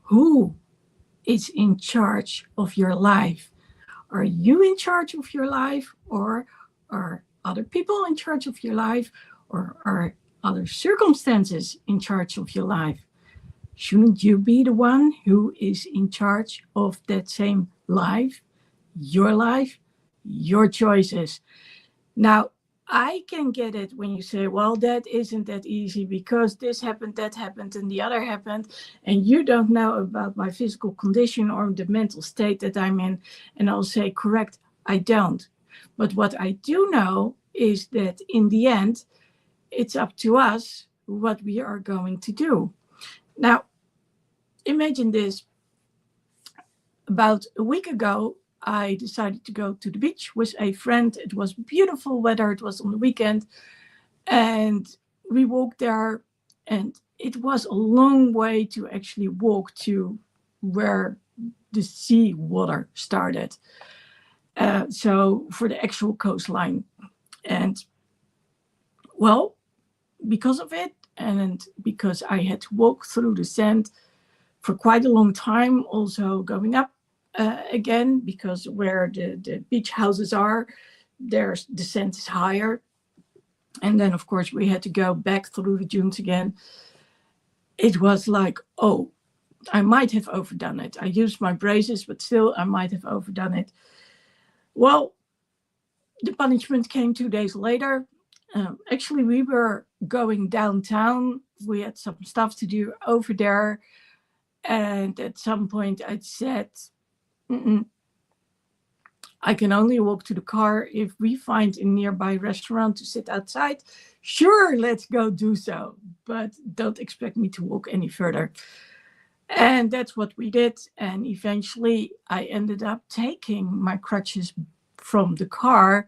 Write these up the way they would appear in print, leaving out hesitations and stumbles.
Who is in charge of your life? Are you in charge of your life, or are other people in charge of your life, or are other circumstances in charge of your life? Shouldn't you be the one who is in charge of that same life, your choices? Now, I can get it when you say, well, that isn't that easy because this happened, that happened, and the other happened, and you don't know about my physical condition or the mental state that I'm in. And I'll say, correct, I don't. But what I do know is that in the end, it's up to us what we are going to do. Now, imagine this. About a week ago, I decided to go to the beach with a friend. It was beautiful weather. It was on the weekend. And we walked there. And it was a long way to actually walk to where the sea water started. So for the actual coastline. And well, because of it, and because I had to walk through the sand for quite a long time, also going up again, because where the beach houses are, there's the sand is higher. And then, of course, we had to go back through the dunes again. It was like, oh, I might have overdone it. I used my braces, but still, I might have overdone it. Well, the punishment came 2 days later. Actually, we were going downtown. We had some stuff to do over there. And at some point, I said, mm-mm, I can only walk to the car if we find a nearby restaurant to sit outside. Sure, let's go do so, but don't expect me to walk any further. And that's what we did. And eventually, I ended up taking my crutches from the car.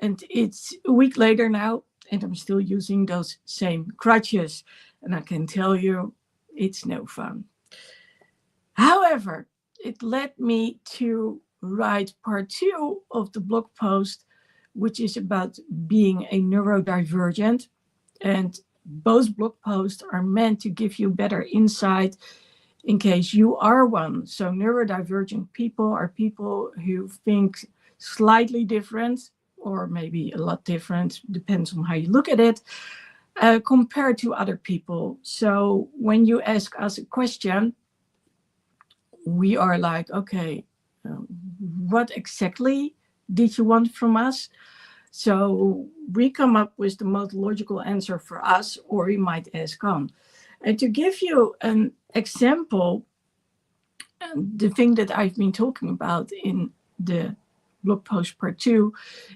And it's a week later now, and I'm still using those same crutches. And I can tell you, it's no fun. However, it led me to write part two of the blog post, which is about being a neurodivergent. And both blog posts are meant to give you better insight in case you are one. So, neurodivergent people are people who think slightly different, or maybe a lot different, depends on how you look at it, compared to other people. So, when you ask us a question, we are like, okay, what exactly did you want from us? So we come up with the most logical answer for us, or we might ask on. And to give you an example, the thing that I've been talking about in the blog post part two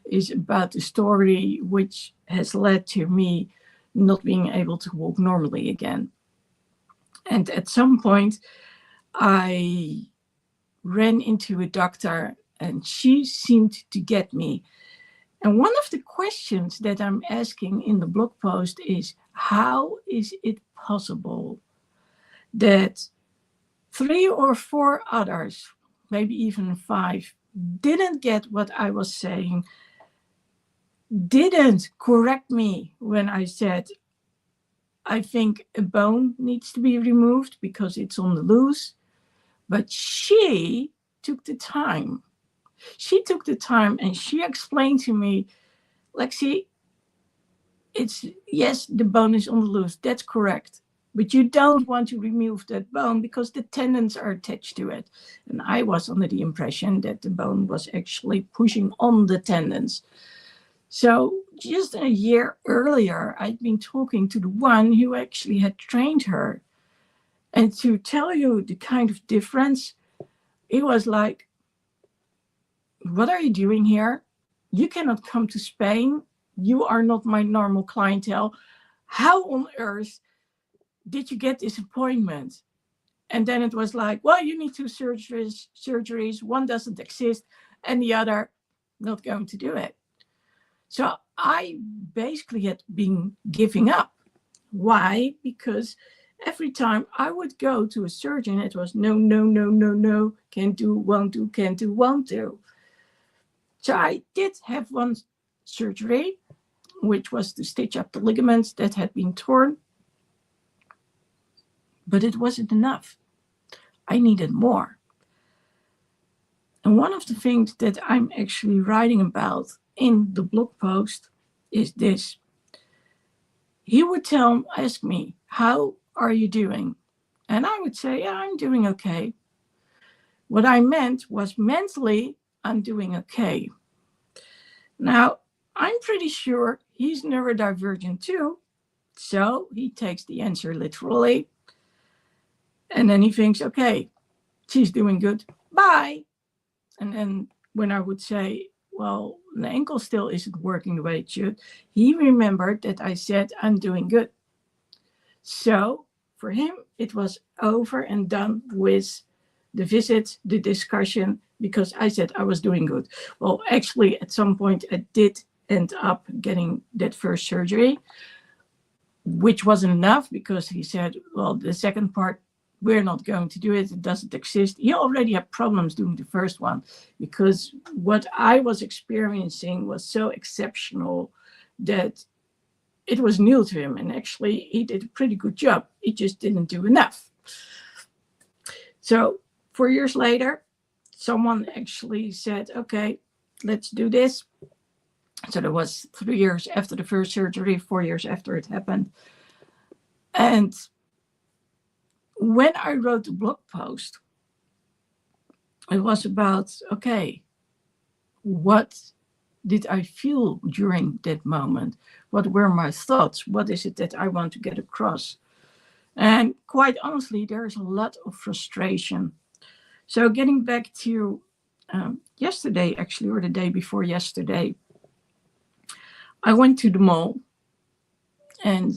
is about the story which has led to me not being able to walk normally again. And at some point, I ran into a doctor and she seemed to get me. And one of the questions that I'm asking in the blog post is, how is it possible that 3 or 4 others, maybe even 5, didn't get what I was saying, didn't correct me when I said, I think a bone needs to be removed because it's on the loose. But she took the time. She took the time and she explained to me, Lexi, it's yes, the bone is on the loose. That's correct. But you don't want to remove that bone because the tendons are attached to it. And I was under the impression that the bone was actually pushing on the tendons. So just a year earlier, I'd been talking to the one who actually had trained her. And to tell you the kind of difference, it was like, what are you doing here? You cannot come to Spain. You are not my normal clientele. How on earth did you get this appointment? And then it was like, well, you need 2 surgeries. One doesn't exist, and the other not going to do it. So I basically had been giving up. Why? Because every time I would go to a surgeon, it was no, no, no, no, no, can't do, won't do, can't do, won't do. So I did have one surgery, which was to stitch up the ligaments that had been torn, but it wasn't enough. I needed more. And one of the things that I'm actually writing about in the blog post is this. He would ask me, how are you doing? And I would say, yeah, I'm doing okay. What I meant was mentally, I'm doing okay. Now, I'm pretty sure he's neurodivergent too. So he takes the answer literally. And then he thinks, okay, she's doing good. Bye. And then when I would say, well, the ankle still isn't working the way it should, he remembered that I said, I'm doing good. So for him, it was over and done with the visit, the discussion, because I said I was doing good. Well, actually, at some point, I did end up getting that first surgery, which wasn't enough because he said, well, the second part, we're not going to do it. It doesn't exist. He already had problems doing the first one because what I was experiencing was so exceptional that it was new to him. And actually, he did a pretty good job. He just didn't do enough. So 4 years later, someone actually said, okay, let's do this. So that was 3 years after the first surgery, 4 years after it happened. And when I wrote the blog post, it was about, okay, what did I feel during that moment? What were my thoughts? What is it that I want to get across? And quite honestly, there's a lot of frustration. So getting back to yesterday, actually, or the day before yesterday, I went to the mall and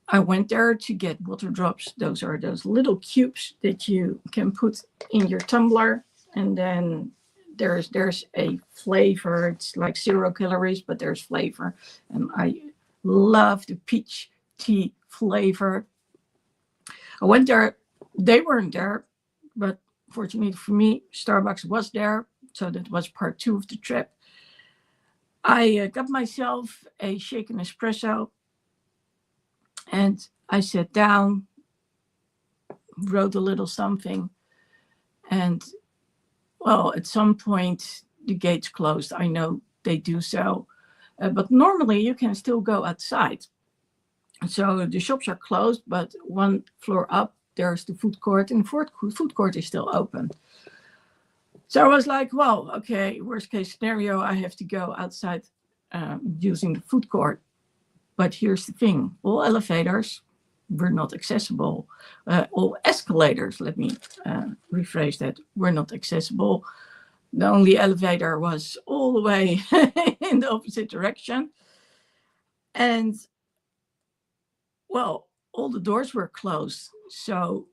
I went there to get water drops. Those are those little cubes that you can put in your tumbler. And then there's a flavor. It's like 0 calories, but there's flavor. And I love the peach tea flavor. I went there. They weren't there, but fortunately for me, Starbucks was there. So that was part 2 of the trip. I got myself a shaken espresso. And I sat down, wrote a little something. And, well, at some point, the gates closed. I know they do so. But normally, you can still go outside. So the shops are closed, but 1 floor up, there's the food court. And the food court is still open. So I was like, well, okay, worst case scenario, I have to go outside using the food court. But here's the thing, all elevators were not accessible. All escalators, let me rephrase that, were not accessible. The only elevator was all the way in the opposite direction. And, well, all the doors were closed. So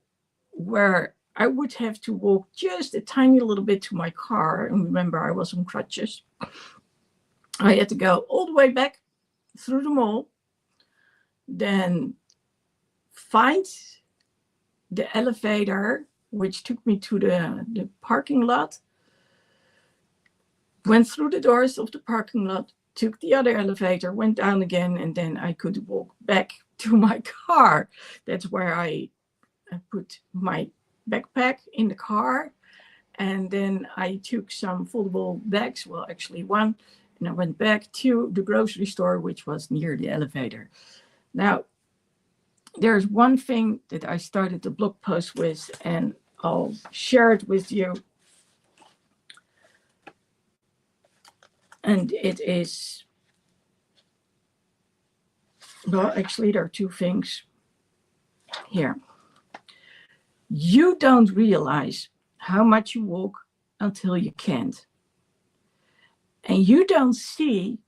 where I would have to walk just a tiny little bit to my car, and remember, I was on crutches, I had to go all the way back through the mall, then find the elevator, which took me to the parking lot, went through the doors of the parking lot, took the other elevator, went down again, and then I could walk back to my car. That's where I put my backpack in the car, and then I took some foldable bags, well, actually 1, and I went back to the grocery store, which was near the elevator. Now, there's one thing that I started the blog post with, and I'll share it with you. And it is, well, actually, there are 2 things here. You don't realize how much you walk until you can't. And you don't see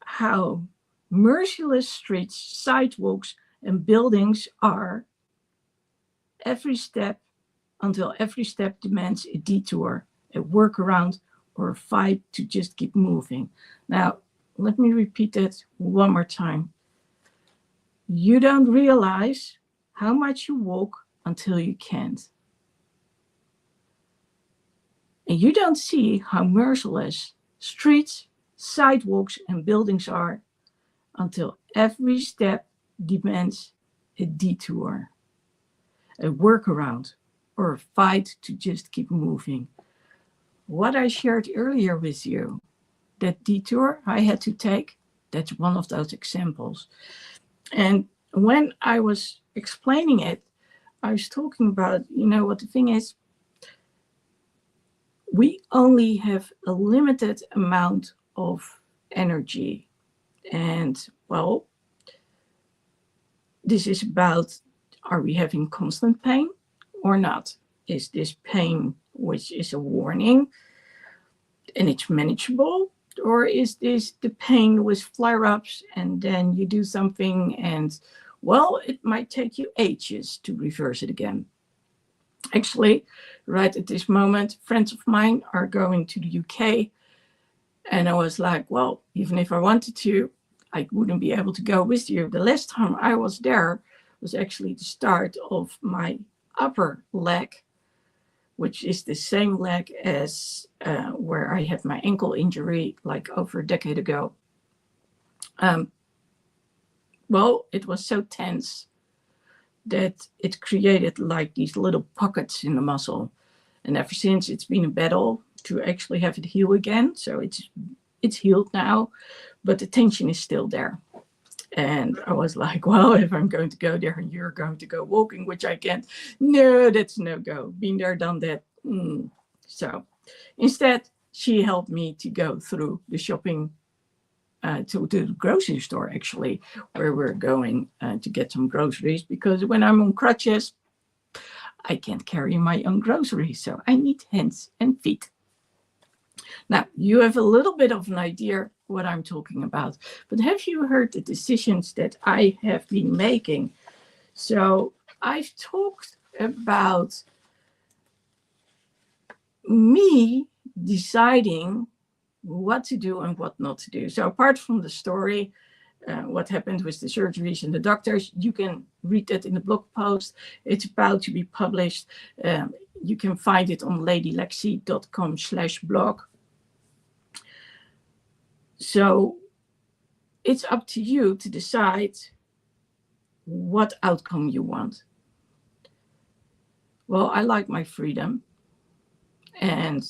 how merciless streets, sidewalks, and buildings are every step, until every step demands a detour, a workaround, or a fight to just keep moving. Now, let me repeat that one more time. You don't realize how much you walk until you can't. And you don't see how merciless streets, sidewalks, and buildings are until every step demands a detour. a workaround or a fight to just keep moving. What I shared earlier with you, that detour I had to take, that's one of those examples. And when I was explaining it, I was talking about, what the thing is, we only have a limited amount of energy. And well, this is about, are we having constant pain or not? Is this pain which is a warning and it's manageable? Or is this the pain with flare-ups and then you do something and, well, it might take you ages to reverse it again? Actually, right at this moment, friends of mine are going to the UK. And I was like, well, even if I wanted to, I wouldn't be able to go with you. The last time I was there was actually the start of my upper leg, which is the same leg as where I had my ankle injury like over a decade ago. Well, it was so tense that it created like these little pockets in the muscle. And ever since, it's been a battle to actually have it heal again. So it's healed now, but the tension is still there. And I was like, well, if I'm going to go there and you're going to go walking, which I can't, no, that's no go. Been there, done that. So instead, she helped me to go through the shopping to the grocery store, actually, where we're going to get some groceries, because when I'm on crutches, I can't carry my own groceries, so I need hands and feet. Now, you have a little bit of an idea what I'm talking about, but have you heard the decisions that I have been making? So I've talked about me deciding what to do and what not to do. So apart from the story, what happened with the surgeries and the doctors, you can read that in the blog post. It's about to be published. You can find it on ladylexie.com/blog. So it's up to you to decide what outcome you want. Well, I like my freedom, and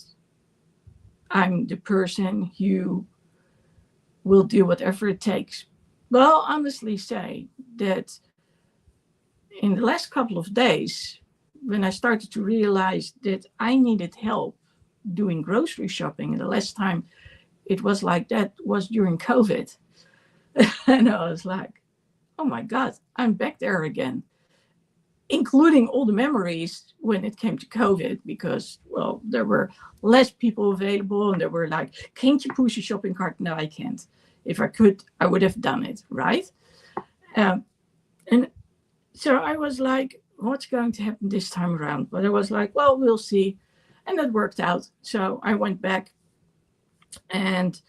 I'm the person who will do whatever it takes. But I'll honestly say that in the last couple of days, when I started to realize that I needed help doing grocery shopping, and the last time it was like that was during COVID. And I was like, oh my God, I'm back there again, including all the memories when it came to COVID, because, well, there were less people available and they were like, can't you push a shopping cart? No, I can't. If I could, I would have done it, right? And so I was like, what's going to happen this time around? But I was like, well, we'll see. And that worked out. So I went back and,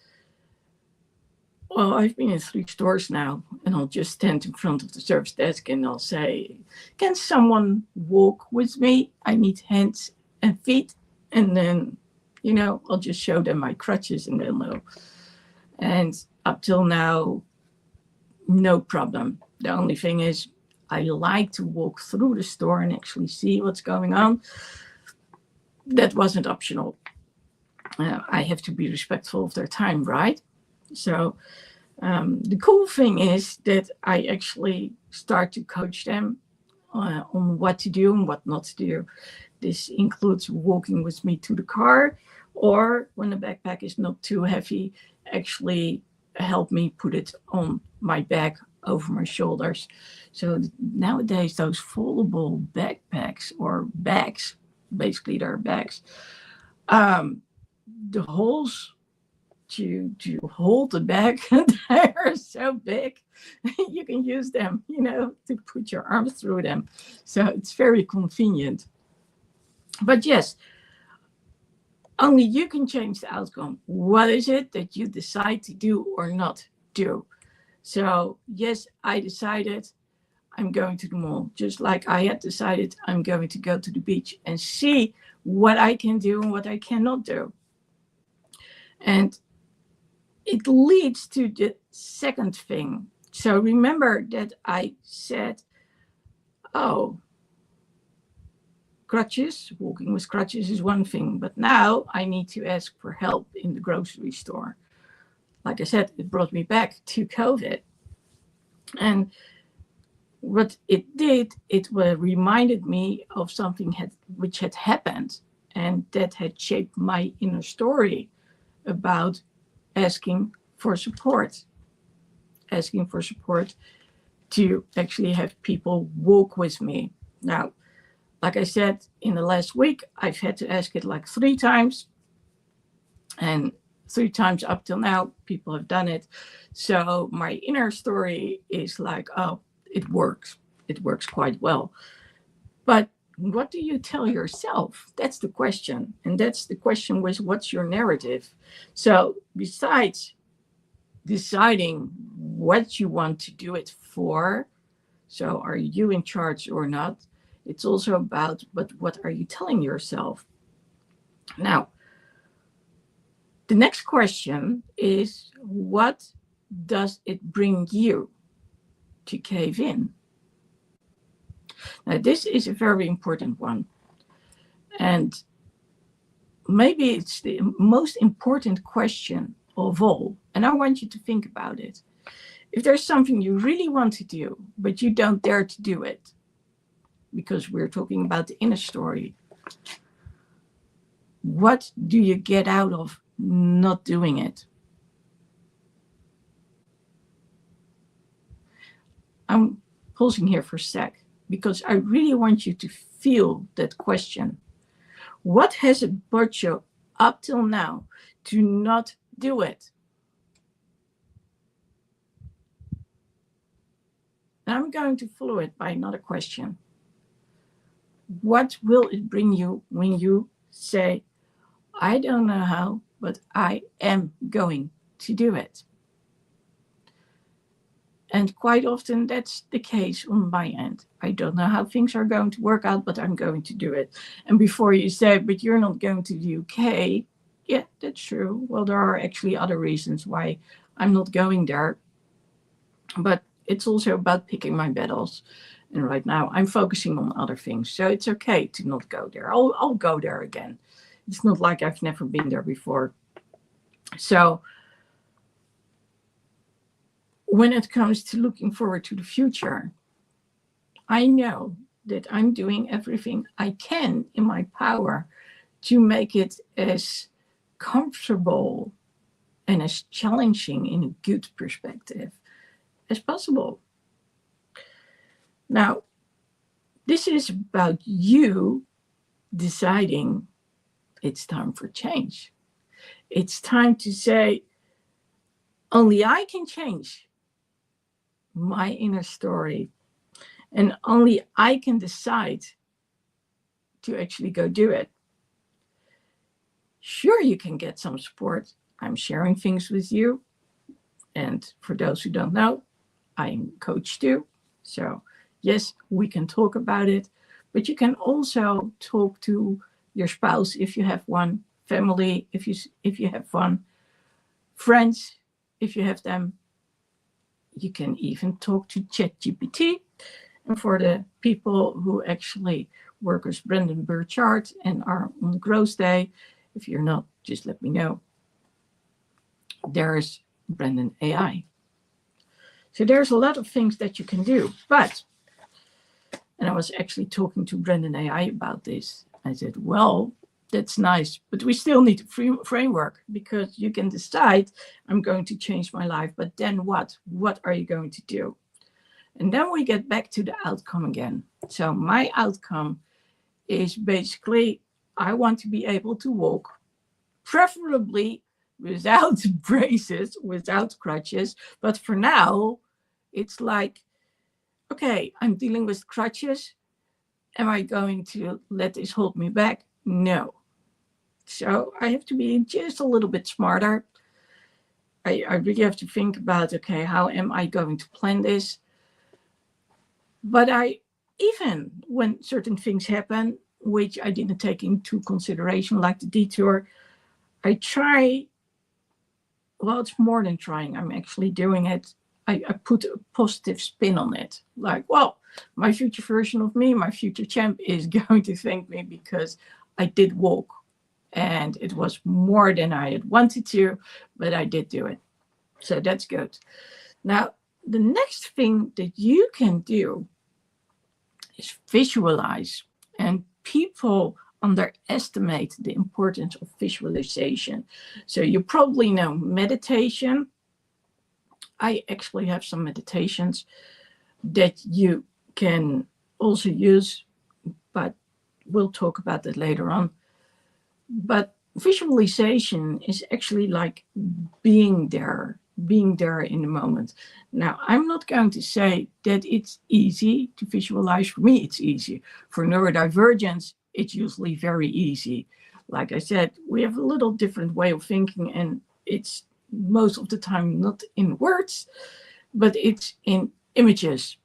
well, I've been in 3 stores now, and I'll just stand in front of the service desk and I'll say, can someone walk with me? I need hands and feet. And then, I'll just show them my crutches and they'll know. And up till now, no problem. The only thing is, I like to walk through the store and actually see what's going on. That wasn't optional. I have to be respectful of their time, right? So the cool thing is that I actually start to coach them on what to do and what not to do. This includes walking with me to the car, or when the backpack is not too heavy, actually help me put it on my back over my shoulders. So nowadays, those foldable backpacks or bags, basically they're bags, the holes to hold the bag, they are so big, you can use them, to put your arms through them. So it's very convenient. But yes, only you can change the outcome. What is it that you decide to do or not do? So yes, I decided I'm going to the mall, just like I had decided I'm going to go to the beach and see what I can do and what I cannot do. And it leads to the second thing. So remember that I said, oh, crutches. Walking with crutches is one thing, but now I need to ask for help in the grocery store. Like I said, it brought me back to COVID. And what it did, it reminded me of something which had happened, and that had shaped my inner story about asking for support to actually have people walk with me. Now, like I said, in the last week, I've had to ask it like 3 times. And 3 times up till now, people have done it. So my inner story is like, oh, it works. It works quite well. But what do you tell yourself? That's the question. And that's the question with what's your narrative? So besides deciding what you want to do it for, so are you in charge or not? It's also about, but what are you telling yourself? Now, the next question is, what does it bring you to cave in? Now, this is a very important one. And maybe it's the most important question of all. And I want you to think about it. If there's something you really want to do, but you don't dare to do it, because we're talking about the inner story, what do you get out of not doing it? I'm pausing here for a sec because I really want you to feel that question. What has it brought you up till now to not do it? And I'm going to follow it by another question. What will it bring you when you say, I don't know how, but I am going to do it? And quite often that's the case on my end. I don't know how things are going to work out, but I'm going to do it. And before you say, but you're not going to the UK, yeah, that's true. Well, there are actually other reasons why I'm not going there. But it's also about picking my battles. And right now I'm focusing on other things. So it's okay to not go there. I'll go there again. It's not like I've never been there before. So when it comes to looking forward to the future, I know that I'm doing everything I can in my power to make it as comfortable and as challenging in a good perspective as possible. Now, this is about you deciding it's time for change. It's time to say, only I can change my inner story, and only I can decide to actually go do it. Sure, you can get some support. I'm sharing things with you. And for those who don't know, I'm coach too. So yes, we can talk about it, but you can also talk to your spouse if you have one, family if you have one, friends if you have them. You can even talk to ChatGPT. And for the people who actually work with Brendon Burchard and are on Growth Day, if you're not, just let me know. There's Brendon AI. So there's a lot of things that you can do. But, and I was actually talking to Brendon AI about this. I said, well, that's nice, but we still need a framework, because you can decide, I'm going to change my life, but then what? What are you going to do? And then we get back to the outcome again. So my outcome is basically, I want to be able to walk, preferably without braces, without crutches. But for now, it's like, okay, I'm dealing with crutches. Am I going to let this hold me back? No. So I have to be just a little bit smarter. I really have to think about, okay, how am I going to plan this? But even when certain things happen, which I didn't take into consideration, like the detour, I try, well, it's more than trying. I'm actually doing it. I put a positive spin on it. Like, well, my future version of me, my future champ is going to thank me because I did walk. And it was more than I had wanted to, but I did do it. So that's good. Now, the next thing that you can do is visualize. And people underestimate the importance of visualization. So you probably know meditation. I actually have some meditations that you can also use, but we'll talk about that later on. But visualization is actually like being there in the moment. Now, I'm not going to say that it's easy to visualize. For me, it's easy. For neurodivergence, it's usually very easy. Like I said, we have a little different way of thinking, and it's most of the time not in words, but it's in images.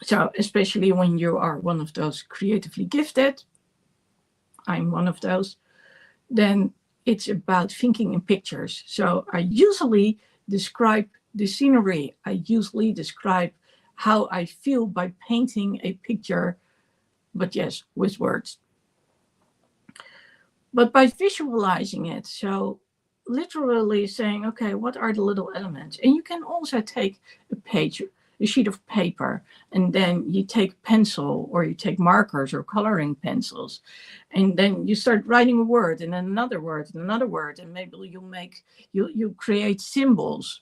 So especially when you are one of those creatively gifted, I'm one of those, then it's about thinking in pictures. So I usually describe the scenery. I usually describe how I feel by painting a picture, but yes, with words. But by visualizing it, so literally saying, okay, what are the little elements? And you can also take a sheet of paper, and then you take pencil, or you take markers or coloring pencils, and then you start writing a word and then another word and another word, and maybe you create symbols.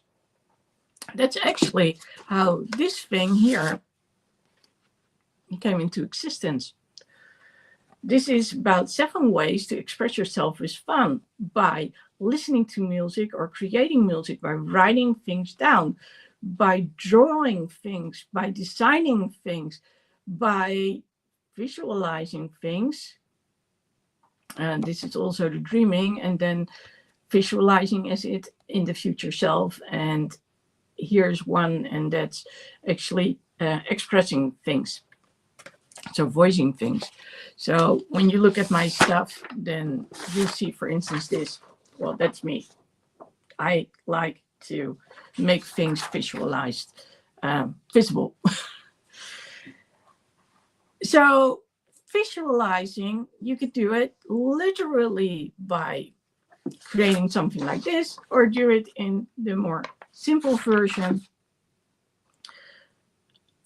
That's actually how this thing here came into existence. This is about 7 ways to express yourself with fun: by listening to music or creating music, by writing things down, by drawing things, by designing things, by visualizing things. And this is also the dreaming, and then visualizing as it in the future self. And here's one, and that's actually expressing things. So voicing things. So when you look at my stuff, then you see, for instance, this. Well, that's me. I like to make things visualized, visible. So visualizing, you could do it literally by creating something like this, or do it in the more simple version.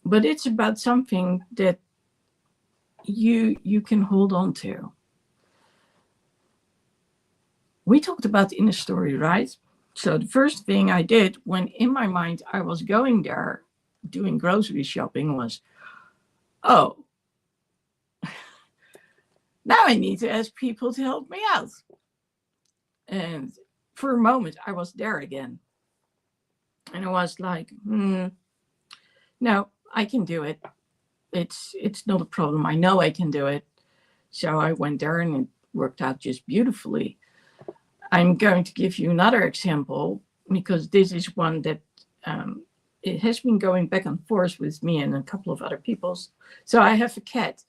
But it's about something that you can hold on to. We talked about the inner story, right? So the first thing I did when in my mind I was going there doing grocery shopping was, oh, now I need to ask people to help me out. And for a moment I was there again. And I was like, no, I can do it. It's not a problem. I know I can do it. So I went there and it worked out just beautifully. I'm going to give you another example, because this is one that it has been going back and forth with me and a couple of other people. So I have a cat.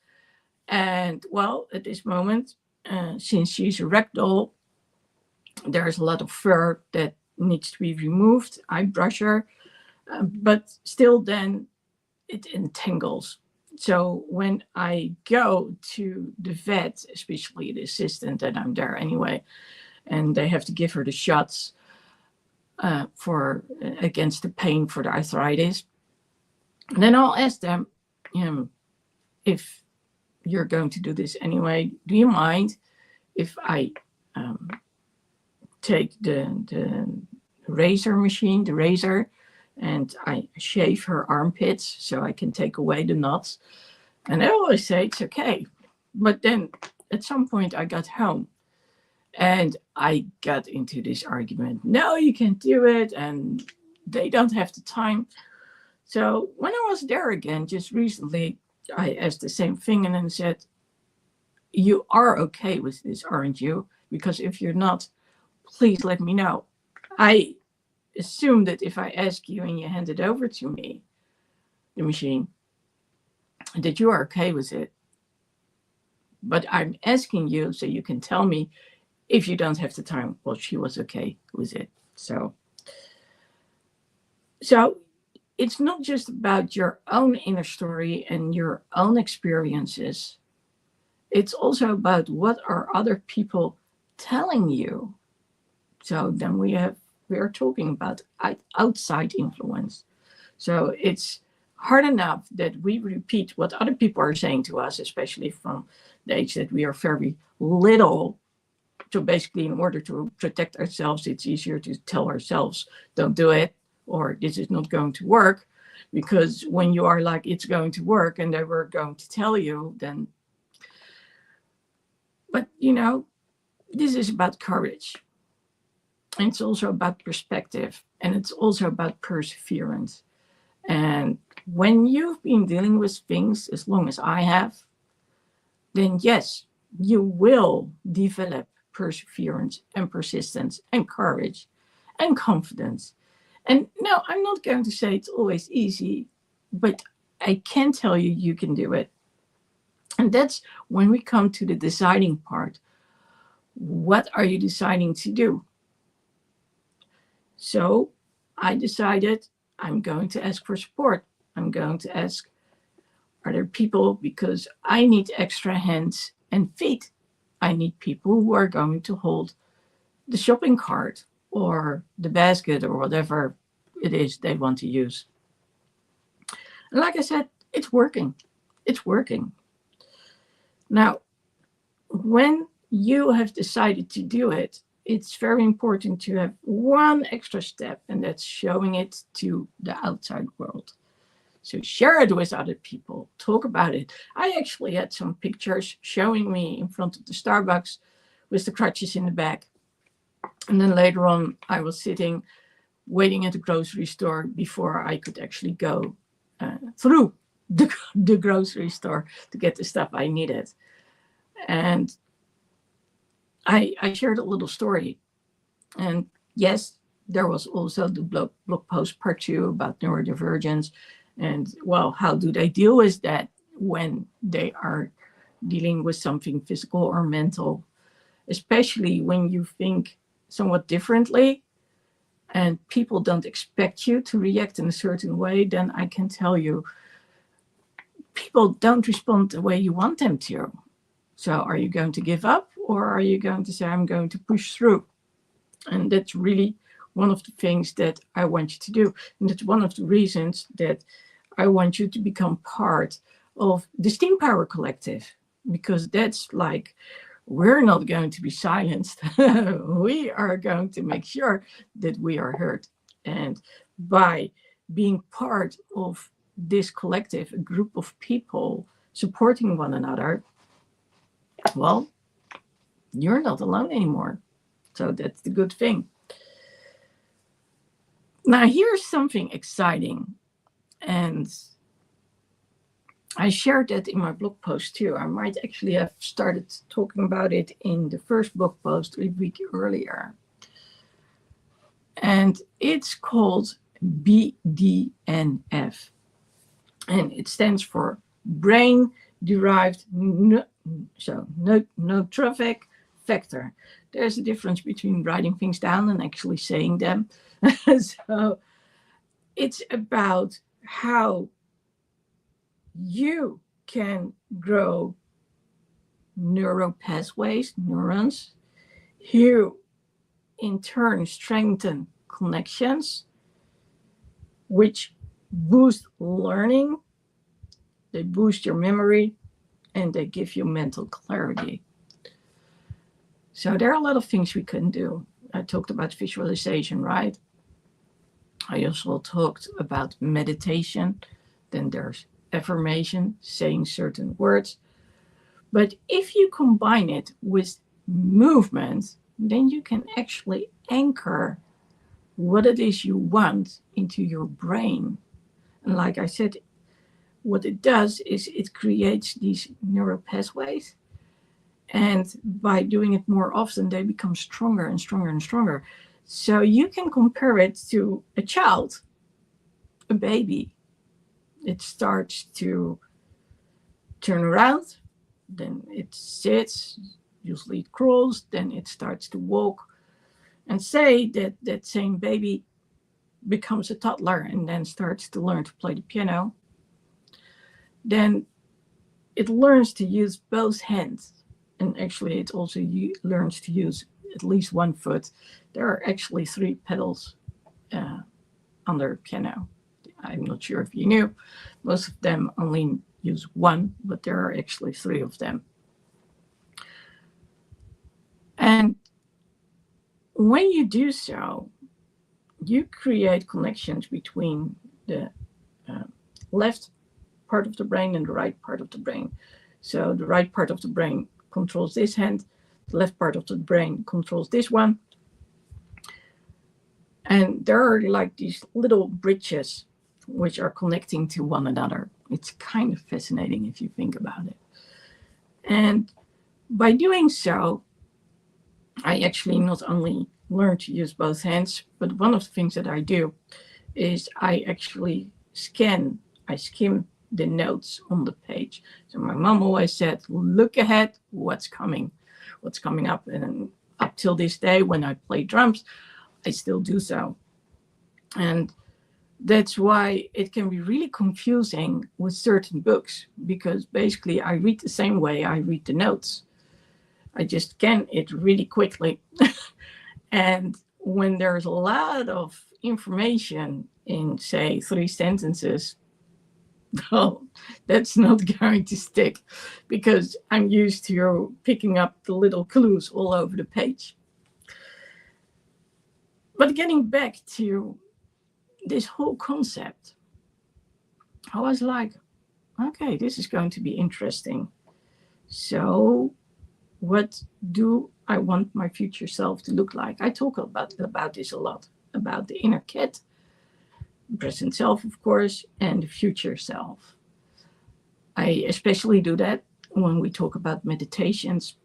And well, at this moment, since she's a ragdoll, there's a lot of fur that needs to be removed. I brush her, but still then it entangles. So when I go to the vet, especially the assistant, and I'm there anyway, and they have to give her the shots against the pain for the arthritis, and then I'll ask them, if you're going to do this anyway, do you mind if I take the razor machine, the razor, and I shave her armpits so I can take away the knots? And I always say it's okay. But then at some point I got home and I got into this argument. No, you can't do it, and they don't have the time. So when I was there again just recently, I asked the same thing and then said, you are okay with this, aren't you? Because if you're not, please let me know. I assume that if I ask you and you hand it over to me, the machine, that you are okay with it. But I'm asking you so you can tell me if you don't have the time. Well, she was okay with it. So So it's not just about your own inner story and your own experiences. It's also about what are other people telling you. So then we are talking about outside influence. So it's hard enough that we repeat what other people are saying to us, especially from the age that we are very little. So basically, in order to protect ourselves, it's easier to tell ourselves, don't do it, or this is not going to work. Because when you are like, it's going to work, and they were going to tell you, then. But, this is about courage. And it's also about perspective. And it's also about perseverance. And when you've been dealing with things as long as I have, then yes, you will develop perseverance and persistence and courage and confidence. And no, I'm not going to say it's always easy, but I can tell you you can do it. And that's when we come to the deciding part. What are you deciding to do? So I decided I'm going to ask for support. I'm going to ask, are there people, because I need extra hands and feet. I need people who are going to hold the shopping cart or the basket or whatever it is they want to use. And like I said, it's working. It's working. Now, when you have decided to do it, it's very important to have one extra step, and that's showing it to the outside world. So share it with other people. Talk about it. I actually had some pictures showing me in front of the Starbucks with the crutches in the back. And then later on, I was sitting, waiting at the grocery store before I could actually go through the grocery store to get the stuff I needed. And I shared a little story. And yes, there was also the blog post part 2 about neurodivergence. And well, how do they deal with that when they are dealing with something physical or mental, especially when you think somewhat differently and people don't expect you to react in a certain way, then I can tell you, people don't respond the way you want them to. So are you going to give up, or are you going to say, I'm going to push through? And that's really one of the things that I want you to do. And that's one of the reasons that I want you to become part of the Steam Power Collective, because that's like, we're not going to be silenced. We are going to make sure that we are heard. And by being part of this collective, a group of people supporting one another, well, you're not alone anymore. So that's the good thing. Now, here's something exciting. And I shared that in my blog post too. I might actually have started talking about it in the first blog post a week earlier. And it's called BDNF. And it stands for Brain Derived Neurotrophic Factor. There's a difference between writing things down and actually saying them. So it's about how you can grow neural pathways, neurons, who in turn strengthen connections, which boost learning, they boost your memory, and they give you mental clarity. So there are a lot of things we can do. I talked about visualization, right? I also talked about meditation. Then there's affirmation, saying certain words. But if you combine it with movement, then you can actually anchor what it is you want into your brain. And like I said, what it does is it creates these neural pathways. And by doing it more often, they become stronger and stronger and stronger. So you can compare it to a child, a baby. It starts to turn around, then it sits, usually it crawls, then it starts to walk. And say that that same baby becomes a toddler and then starts to learn to play the piano, then it learns to use both hands. And actually, it also learns to use at least one foot. There are actually 3 pedals on the piano. I'm not sure if you knew. Most of them only use one, but there are actually 3 of them. And when you do so, you create connections between the left part of the brain and the right part of the brain. So the right part of the brain controls this hand, the left part of the brain controls this one. And there are like these little bridges which are connecting to one another. It's kind of fascinating if you think about it. And by doing so, I actually not only learn to use both hands, but one of the things that I do is I actually skim the notes on the page. So my mom always said, look ahead, what's coming up. And up till this day, when I play drums, I still do so. And that's why it can be really confusing with certain books, because basically I read the same way I read the notes. I just scan it really quickly. And when there's a lot of information in, say, 3 sentences, well, that's not going to stick, because I'm used to picking up the little clues all over the page. But getting back to this whole concept, I was like, okay, this is going to be interesting. So what do I want my future self to look like? I talk about this a lot, about the inner kid, present self, of course, and the future self. I especially do that when we talk about meditations.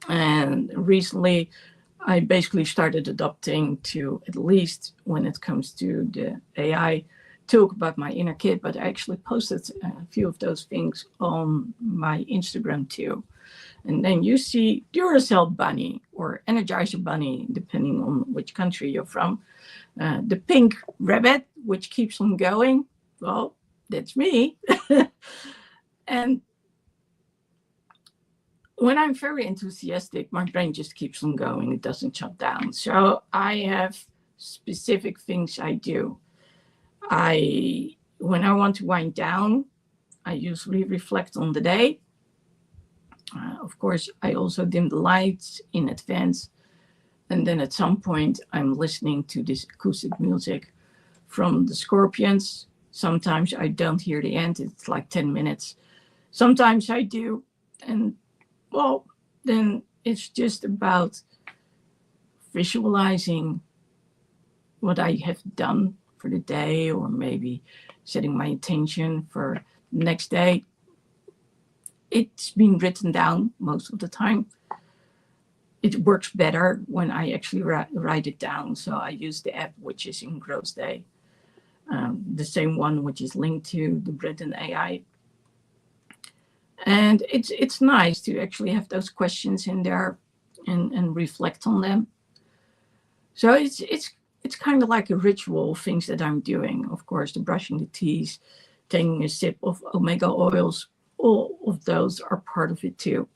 And recently, I basically started adopting to, at least when it comes to the AI, talk about my inner kid, but I actually posted a few of those things on my Instagram too. And then you see Duracell Bunny or Energizer Bunny, depending on which country you're from. The pink rabbit, which keeps on going. Well, that's me. And when I'm very enthusiastic, my brain just keeps on going. It doesn't shut down. So I have specific things I do. When I want to wind down, I usually reflect on the day. Of course, I also dim the lights in advance. And then at some point, I'm listening to this acoustic music from the Scorpions. Sometimes I don't hear the end. It's like 10 minutes. Sometimes I do. And well, then it's just about visualizing what I have done for the day, or maybe setting my intention for the next day. It's been written down most of the time. It works better when I actually write it down. So I use the app, which is in Growthday, the same one which is linked to the Brilliant AI. And it's nice to actually have those questions in there and reflect on them. So it's kind of like a ritual, things that I'm doing. Of course, the brushing the teeth, taking a sip of omega oils, all of those are part of it too.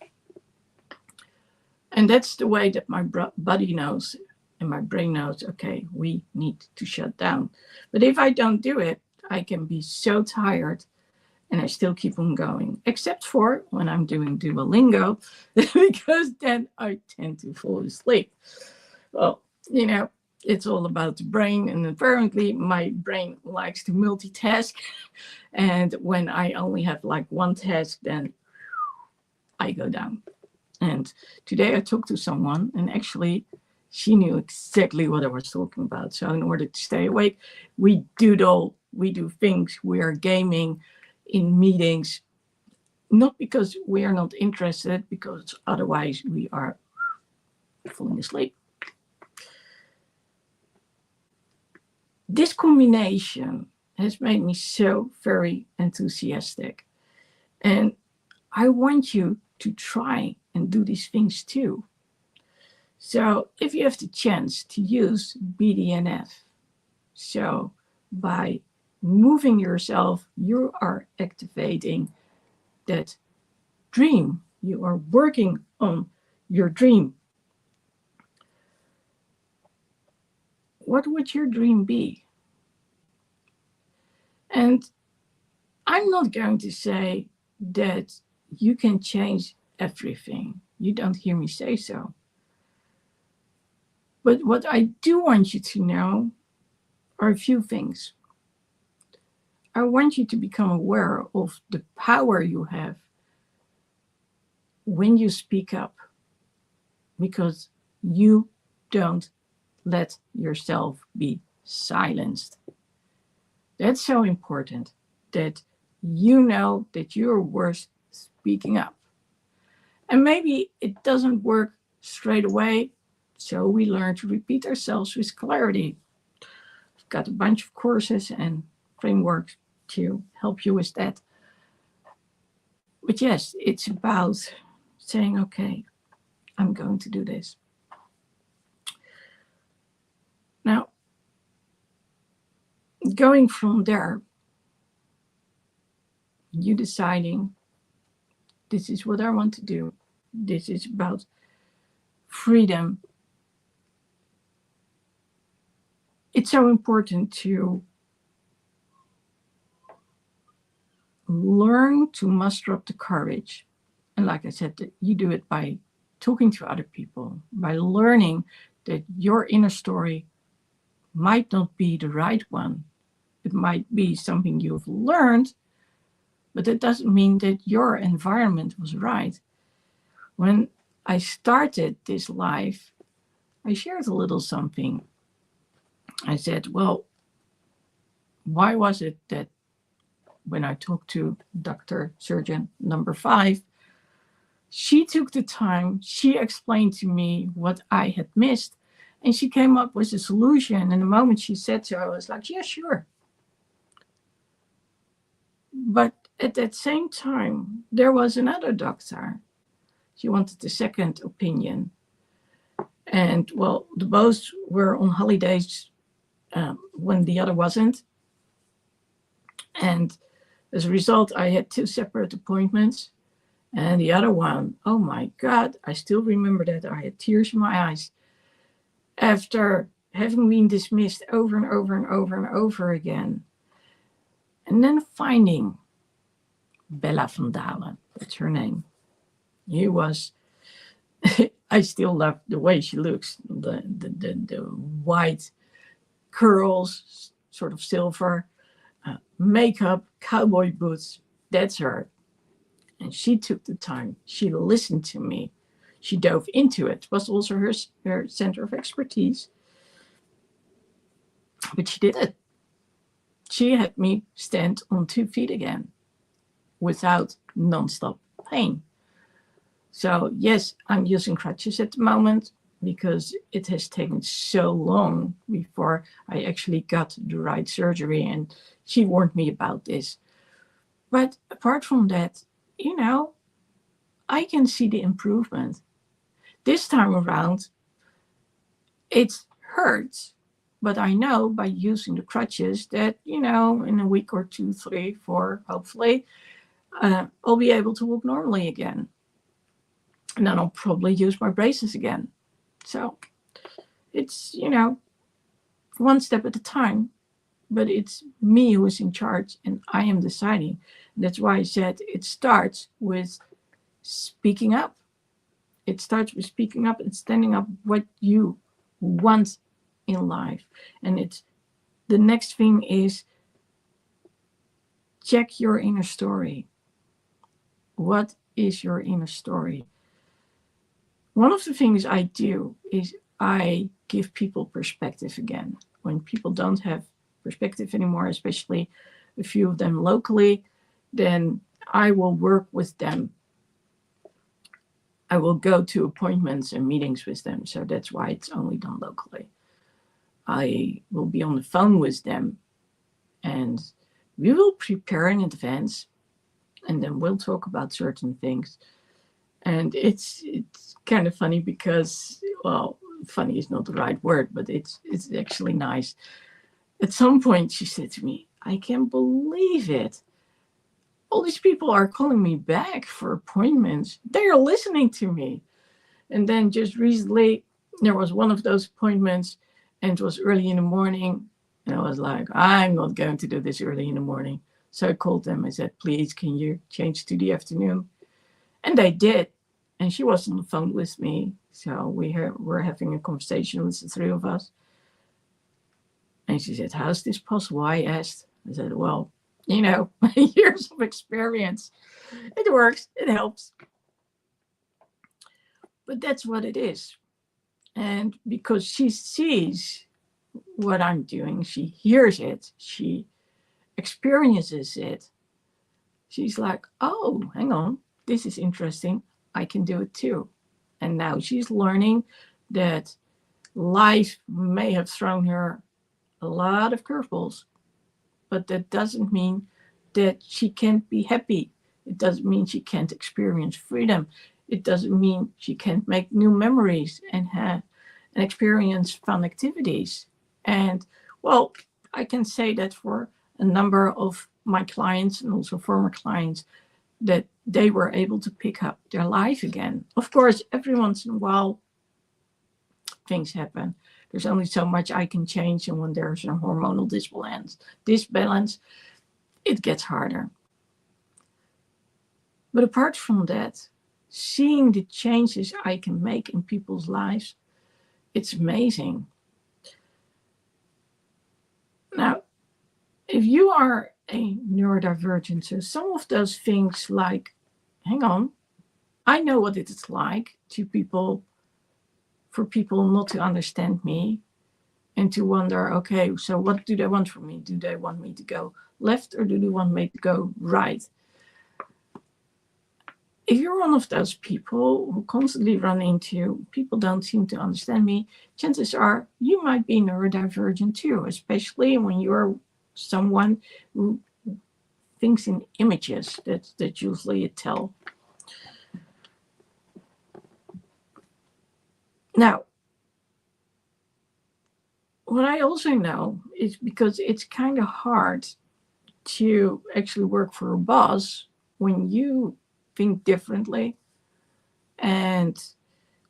And that's the way that my body knows and my brain knows, okay, we need to shut down. But if I don't do it, I can be so tired and I still keep on going, except for when I'm doing Duolingo, because then I tend to fall asleep. Well, it's all about the brain, and apparently my brain likes to multitask. And when I only have like one task, then I go down. And today I talked to someone, and actually she knew exactly what I was talking about. So in order to stay awake, we do things. We are gaming in meetings, not because we are not interested, because otherwise we are falling asleep. This combination has made me so very enthusiastic. And I want you to try and do these things too. So if you have the chance to use BDNF, So by moving yourself, you are activating that dream. You are working on your dream. What would your dream be? And I'm not going to say that you can change everything. You don't hear me say so. But what I do want you to know are a few things. I want you to become aware of the power you have when you speak up, because you don't let yourself be silenced. That's so important, that you know that you're worth speaking up. And maybe it doesn't work straight away, so we learn to repeat ourselves with clarity. I've got a bunch of courses and frameworks to help you with that. But yes, it's about saying, okay, I'm going to do this. Now, going from there, you deciding, this is what I want to do. This is about freedom. It's so important to learn to muster up the courage. And like I said, you do it by talking to other people, by learning that your inner story might not be the right one. It might be something you've learned, but that doesn't mean that your environment was right. When I started this life, I shared a little something. I said, well, why was it that when I talked to Dr. Surgeon number 5, she took the time, she explained to me what I had missed, and she came up with a solution. And the moment she said so, I was like, yeah, sure. But at that same time, there was another doctor. She wanted a second opinion. And well, the both were on holidays when the other wasn't. And as a result, I had 2 separate appointments. And the other one, oh my God, I still remember that. I had tears in my eyes. After having been dismissed over and over and over and over again. And then finding Bella van Dalen, that's her name. He was, I still love the way she looks. The white curls, sort of silver, makeup, cowboy boots, that's her. And she took the time. She listened to me. She dove into it. It was also her center of expertise. But she did it. She had me stand on 2 feet again without nonstop pain. So yes, I'm using crutches at the moment because it has taken so long before I actually got the right surgery, and she warned me about this. But apart from that, you know, I can see the improvement. This time around, it hurts, but I know by using the crutches that, you know, in a week or 2, 3, 4, hopefully, I'll be able to walk normally again. And then I'll probably use my braces again. So it's, you know, one step at a time, but it's me who is in charge and I am deciding. And that's why I said it starts with speaking up. It starts with speaking up and standing up what you want in life. And it's the next thing is check your inner story. What is your inner story? One of the things I do is I give people perspective again. When people don't have perspective anymore, especially a few of them locally, then I will work with them. I will go to appointments and meetings with them. So that's why it's only done locally. I will be on the phone with them and we will prepare in advance, and then we'll talk about certain things. And it's kind of funny because, well, funny is not the right word, but it's actually nice. At some point, she said to me, I can't believe it. All these people are calling me back for appointments. They are listening to me. And then just recently, there was one of those appointments, and it was early in the morning. And I was like, I'm not going to do this early in the morning. So I called them. I said, please, can you change to the afternoon? And they did. And she was on the phone with me. So were having a conversation with the three of us. And she said, how's this possible? I asked. I said, well, years of experience. It works. It helps. But that's what it is. And because she sees what I'm doing, she hears it, she experiences it. She's like, oh, hang on, this is interesting. I can do it too. And now she's learning that life may have thrown her a lot of curveballs, but that doesn't mean that she can't be happy. It doesn't mean she can't experience freedom. It doesn't mean she can't make new memories and experience fun activities. And well, I can say that for a number of my clients and also former clients, that they were able to pick up their life again. Of course, every once in a while, things happen. There's only so much I can change, and when there's a hormonal disbalance, it gets harder. But apart from that, seeing the changes I can make in people's lives, it's amazing. Now, if you are a neurodivergent, so some of those things like, hang on, I know what it's like for people not to understand me and to wonder, okay, so what do they want from me? Do they want me to go left or do they want me to go right? If you're one of those people who constantly run into people don't seem to understand me, chances are you might be neurodivergent too, especially when you're someone who thinks in images. That's usually a tell. Now, what I also know is because it's kind of hard to actually work for a boss when you think differently. And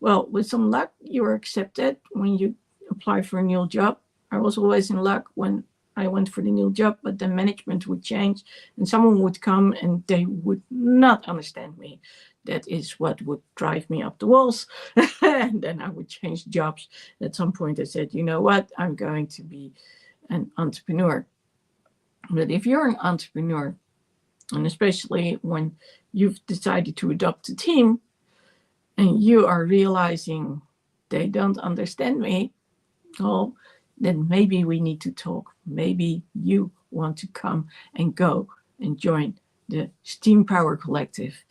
well, with some luck, you're accepted when you apply for a new job. I was always in luck when I went for the new job, but the management would change and someone would come and they would not understand me. That is what would drive me up the walls. And then I would change jobs. At some point I said, you know what, I'm going to be an entrepreneur. But if you're an entrepreneur, and especially when you've decided to adopt a team and you are realizing they don't understand me, well, then maybe we need to talk. Maybe you want to come and go and join the Steam Power Collective.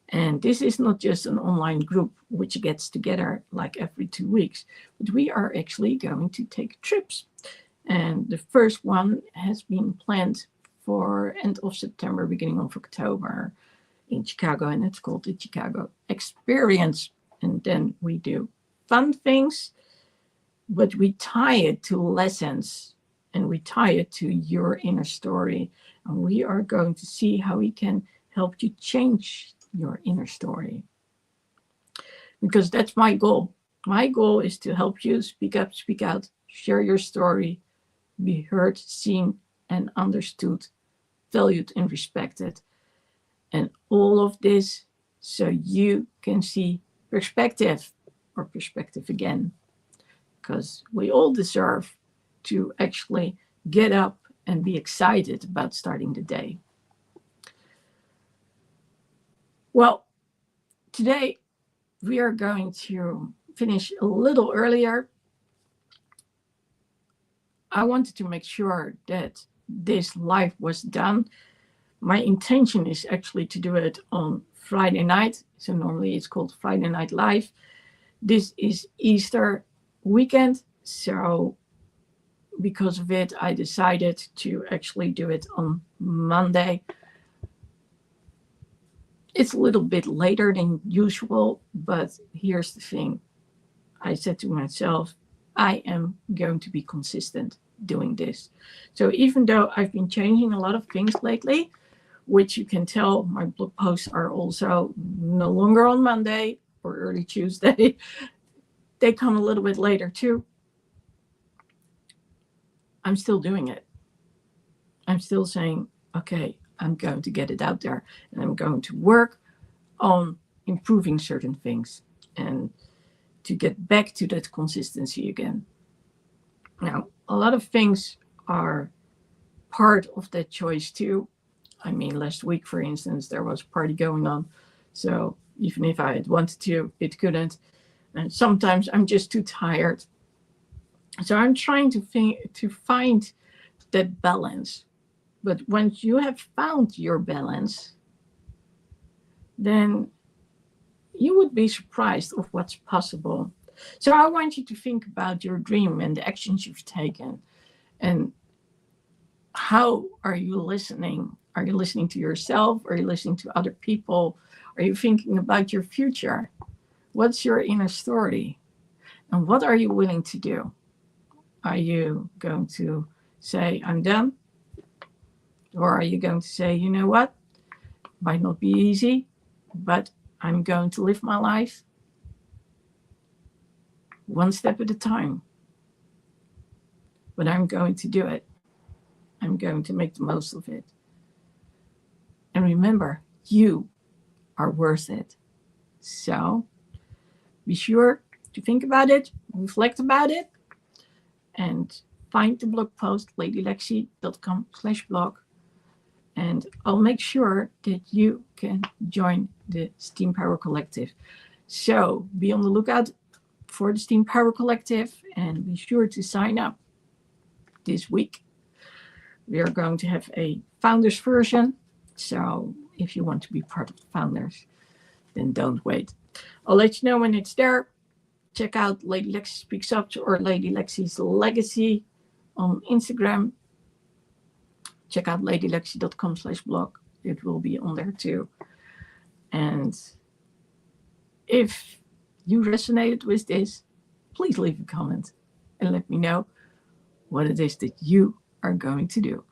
And this is not just an online group which gets together like every 2 weeks, but we are actually going to take trips. And the first one has been planned for end of September, beginning of October in Chicago, and it's called the Chicago Experience. And then we do fun things, but we tie it to lessons and we tie it to your inner story. And we are going to see how we can help you change your inner story. Because that's my goal. My goal is to help you speak up, speak out, share your story, be heard, seen, and understood, valued, and respected. And all of this so you can see perspective or perspective again. Because we all deserve to actually get up and be excited about starting the day. Well, today we are going to finish a little earlier. I wanted to make sure that this live was done. My intention is actually to do it on Friday night. So normally it's called Friday Night Live. This is Easter weekend. So because of it, I decided to actually do it on Monday. It's a little bit later than usual, but here's the thing. I said to myself, I am going to be consistent. doing this. So even though I've been changing a lot of things lately, which you can tell my blog posts are also no longer on Monday or early Tuesday, they come a little bit later too. I'm still doing it. I'm still saying, okay, I'm going to get it out there and I'm going to work on improving certain things and to get back to that consistency again. Now, a lot of things are part of that choice too. I mean, last week, for instance, there was a party going on. So even if I had wanted to, it couldn't. And sometimes I'm just too tired. So I'm trying to find that balance. But once you have found your balance, then you would be surprised of what's possible. So I want you to think about your dream and the actions you've taken. And how are you listening? Are you listening to yourself? Are you listening to other people? Are you thinking about your future? What's your inner story? And what are you willing to do? Are you going to say, I'm done? Or are you going to say, you know what? Might not be easy, but I'm going to live my life one step at a time. But I'm going to do it. I'm going to make the most of it. And remember, you are worth it. So be sure to think about it, reflect about it, and find the blog post, ladylexi.com/blog. And I'll make sure that you can join the Steam Power Collective. So be on the lookout for the Steam Power Collective and be sure to sign up this week. We are going to have a founders version. So if you want to be part of the founders, then don't wait. I'll let you know when it's there. Check out Lady Lexi Speaks Up or Lady Lexi's Legacy on Instagram. Check out ladylexi.com/blog. It will be on there too. And if you resonated with this, please leave a comment and let me know what it is that you are going to do.